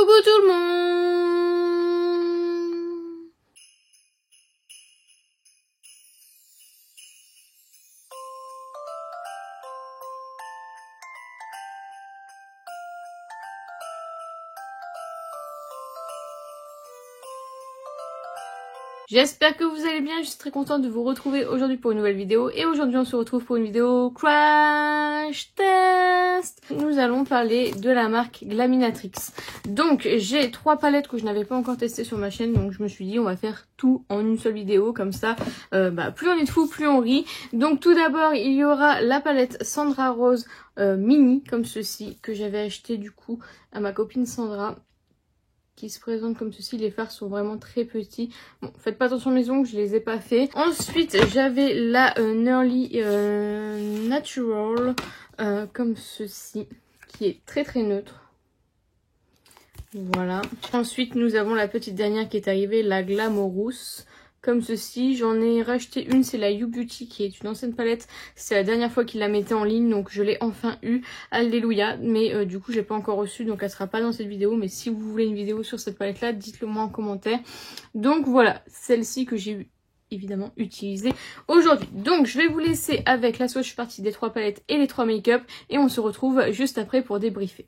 Coucou tout le monde! J'espère que vous allez bien, je suis très contente de vous retrouver aujourd'hui pour une nouvelle vidéo. Et aujourd'hui on se retrouve pour une vidéo crash test. Nous allons parler de la marque Glaminatrix. Donc j'ai 3 palettes que je n'avais pas encore testées sur ma chaîne. Donc je me suis dit on va faire tout en une seule vidéo. Comme ça, plus on est de fous, plus on rit. Donc tout d'abord il y aura la palette Sandra Rose mini comme ceci. Que j'avais acheté du coup à ma copine Sandra. Qui se présente comme ceci, les fards sont vraiment très petits. Bon, faites pas attention à mes ongles, je les ai pas fait. Ensuite, j'avais la Nerly Natural, comme ceci, qui est très très neutre. Voilà. Ensuite, nous avons la petite dernière qui est arrivée, la Glamorous. Comme ceci, j'en ai racheté une, c'est la You Beauty qui est une ancienne palette. C'est la dernière fois qu'ils la mettaient en ligne, donc je l'ai enfin eu. Alléluia, mais du coup je l'ai pas encore reçue, donc elle sera pas dans cette vidéo. Mais si vous voulez une vidéo sur cette palette là, dites-le moi en commentaire. Donc voilà, celle-ci que j'ai évidemment utilisée aujourd'hui. Donc je vais vous laisser avec la swatch partie des 3 palettes et les 3 make-up. Et on se retrouve juste après pour débriefer.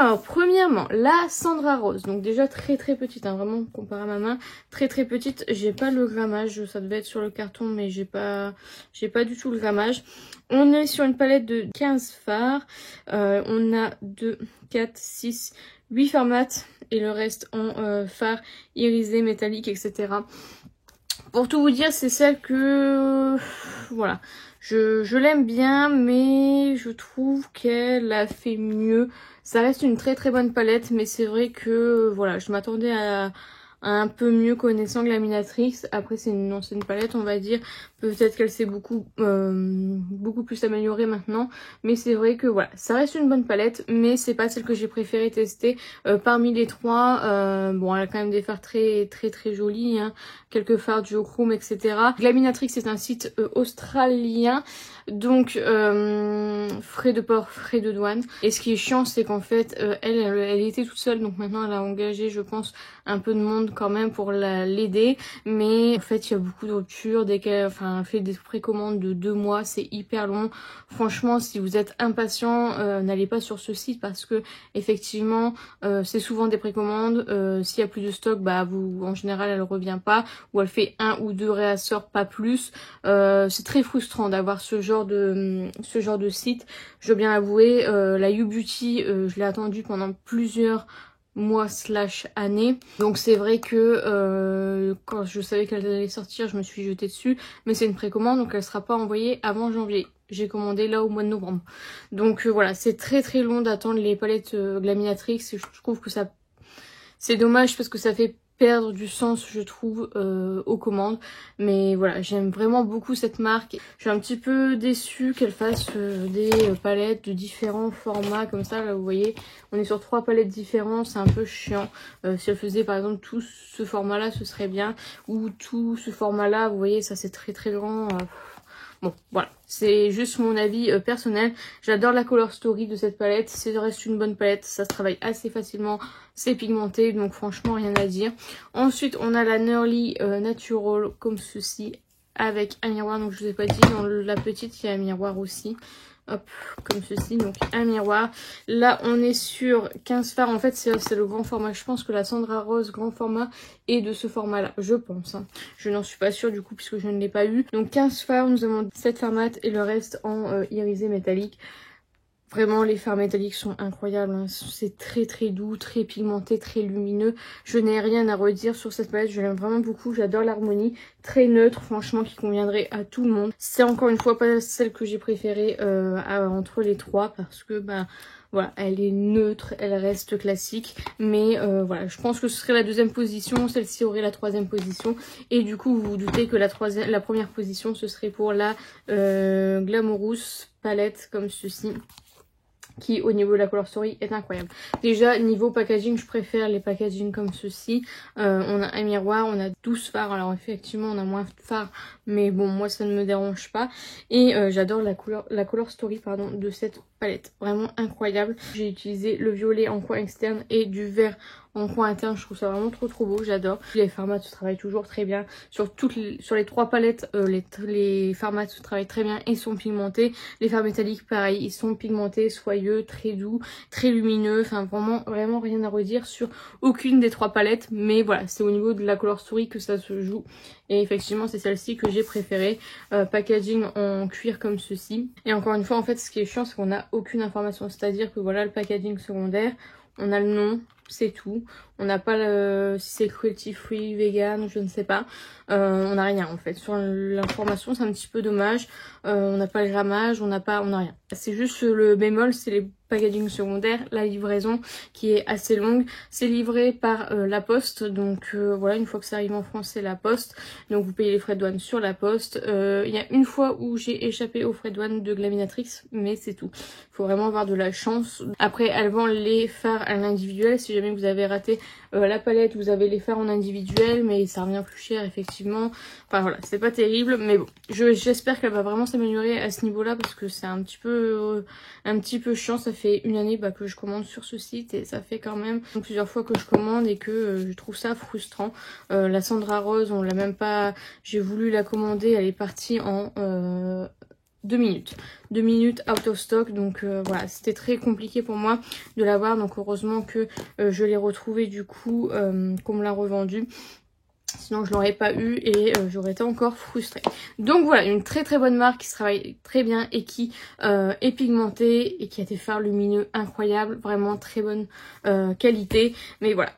Alors, premièrement, la Sandra Rose. Donc déjà très très petite, hein, vraiment comparé à ma main. Très très petite. J'ai pas le grammage, ça devait être sur le carton, mais j'ai pas du tout le grammage. On est sur une palette de 15 fards. On a 2, 4, 6, 8 fards mat et le reste en fards irisés, métalliques, etc. Pour tout vous dire, c'est celle que... voilà. Je l'aime bien, mais je trouve qu'elle a fait mieux. Ça reste une très très bonne palette, mais c'est vrai que voilà, je m'attendais à un peu mieux connaissant Glaminatrix. Après c'est une ancienne palette, on va dire. Peut-être qu'elle s'est beaucoup plus améliorée maintenant. Mais c'est vrai que voilà, ça reste une bonne palette, mais c'est pas celle que j'ai préféré tester. Parmi les trois, bon elle a quand même des fards très très très jolis, hein. Quelques fards duochrome, etc. Glaminatrix c'est un site australien. Donc frais de port, frais de douane. Et ce qui est chiant c'est qu'en fait elle était toute seule, donc maintenant elle a engagé je pense un peu de monde quand même pour l'aider. Mais en fait il y a beaucoup de ruptures dès qu'elle fait des précommandes de 2 mois, c'est hyper long. Franchement si vous êtes impatient, n'allez pas sur ce site parce que effectivement c'est souvent des précommandes. S'il y a plus de stock, bah en général elle revient pas, ou elle fait 1 ou 2 réassorts, pas plus. C'est très frustrant d'avoir ce genre de site, je dois bien l'avouer. La YouBeauty, je l'ai attendue pendant plusieurs mois / années, donc c'est vrai que quand je savais qu'elle allait sortir, je me suis jetée dessus, mais c'est une précommande donc elle sera pas envoyée avant janvier. J'ai commandé là au mois de novembre, donc voilà, c'est très très long d'attendre les palettes Glaminatrix. Je trouve que ça c'est dommage parce que ça fait perdre du sens je trouve aux commandes, mais voilà, j'aime vraiment beaucoup cette marque. Je suis un petit peu déçue qu'elle fasse des palettes de différents formats comme ça. Là vous voyez on est sur 3 palettes différentes, c'est un peu chiant. Si elle faisait par exemple tout ce format là ce serait bien, ou tout ce format là, vous voyez ça c'est très très grand. Bon voilà, c'est juste mon avis personnel. J'adore la color story de cette palette, ça reste une bonne palette, ça se travaille assez facilement, c'est pigmenté, donc franchement rien à dire. Ensuite on a la Nerly Natural comme ceci, avec un miroir, donc je vous ai pas dit, dans la petite il y a un miroir aussi. Hop, comme ceci, donc un miroir. Là on est sur 15 fards, en fait c'est le grand format. Je pense que la Sandra Rose grand format est de ce format là, je pense, hein. Je n'en suis pas sûre du coup puisque je ne l'ai pas eu. Donc 15 fards, nous avons 7 fards mat et le reste en irisé métallique. Vraiment les fards métalliques sont incroyables, hein. C'est très très doux, très pigmenté, très lumineux. Je n'ai rien à redire sur cette palette, je l'aime vraiment beaucoup, j'adore l'harmonie. Très neutre, franchement, qui conviendrait à tout le monde. C'est encore une fois pas celle que j'ai préférée entre les trois parce que bah voilà, elle est neutre, elle reste classique. Mais voilà, je pense que ce serait la 2e position, celle-ci aurait la 3e position. Et du coup vous vous doutez que la première position ce serait pour la Glamorous palette comme ceci, qui au niveau de la color story est incroyable. Déjà niveau packaging, je préfère les packaging comme ceci. On a un miroir, on a 12 fards, alors effectivement on a moins de fards, mais bon moi ça ne me dérange pas. Et j'adore la color story pardon de cette palette, vraiment incroyable. J'ai utilisé le violet en coin externe et du vert en coin interne, je trouve ça vraiment trop beau, j'adore. Les fards mat se travaillent toujours très bien. Sur les 3 palettes, les fards mat se travaillent très bien et sont pigmentés. Les fards métalliques pareil, ils sont pigmentés, soyeux, très doux, très lumineux. Enfin vraiment rien à redire sur aucune des 3 palettes. Mais voilà, c'est au niveau de la color story que ça se joue. Et effectivement c'est celle-ci que j'ai préférée. Packaging en cuir comme ceci. Et encore une fois en fait ce qui est chiant c'est qu'on n'a aucune information. C'est-à-dire que voilà le packaging secondaire, on a le nom, c'est tout. On n'a pas si c'est cruelty free, vegan, je ne sais pas. On n'a rien en fait. Sur l'information, c'est un petit peu dommage. On n'a pas le grammage, on n'a rien. C'est juste le bémol, c'est les packaging secondaires, la livraison qui est assez longue. C'est livré par la poste, donc voilà, une fois que ça arrive en France, c'est la poste. Donc vous payez les frais de douane sur la poste. Il y a une fois où j'ai échappé aux frais de douane de Glaminatrix, mais c'est tout. Il faut vraiment avoir de la chance. Après, elle vend les fards à l'individuel. Si jamais vous avez raté la palette, vous avez les fards en individuel, mais ça revient plus cher effectivement. Enfin voilà, c'est pas terrible, mais bon, j'espère qu'elle va vraiment s'améliorer à ce niveau-là parce que c'est un petit peu chiant. Ça fait une année que je commande sur ce site et ça fait quand même plusieurs fois que je commande et que je trouve ça frustrant. La Sandra Rose, on l'a même pas, j'ai voulu la commander, elle est partie en 2 minutes. 2 minutes out of stock, donc voilà, c'était très compliqué pour moi de l'avoir, donc heureusement que je l'ai retrouvé du coup, qu'on me l'a revendu. Sinon je l'aurais pas eu et j'aurais été encore frustrée. Donc voilà, une très très bonne marque qui se travaille très bien et qui est pigmentée et qui a des fards lumineux incroyables. Vraiment très bonne qualité. Mais voilà,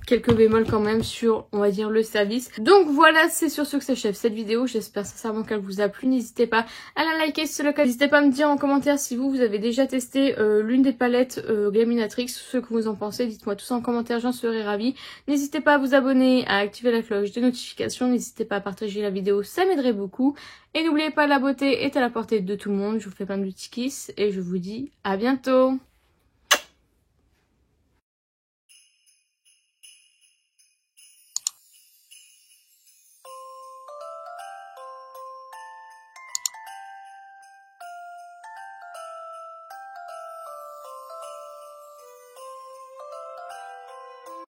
quelques bémols quand même sur, on va dire, le service. Donc voilà, c'est sur ce que s'achève cette vidéo. J'espère sincèrement qu'elle vous a plu. N'hésitez pas à la liker si c'est le cas. N'hésitez pas à me dire en commentaire si vous avez déjà testé l'une des palettes Gaminatrix, ce que vous en pensez. Dites-moi tout ça en commentaire, j'en serais ravie. N'hésitez pas à vous abonner, à activer la cloche de notification. N'hésitez pas à partager la vidéo, ça m'aiderait beaucoup. Et n'oubliez pas, la beauté est à la portée de tout le monde. Je vous fais plein de petits kisses et je vous dis à bientôt.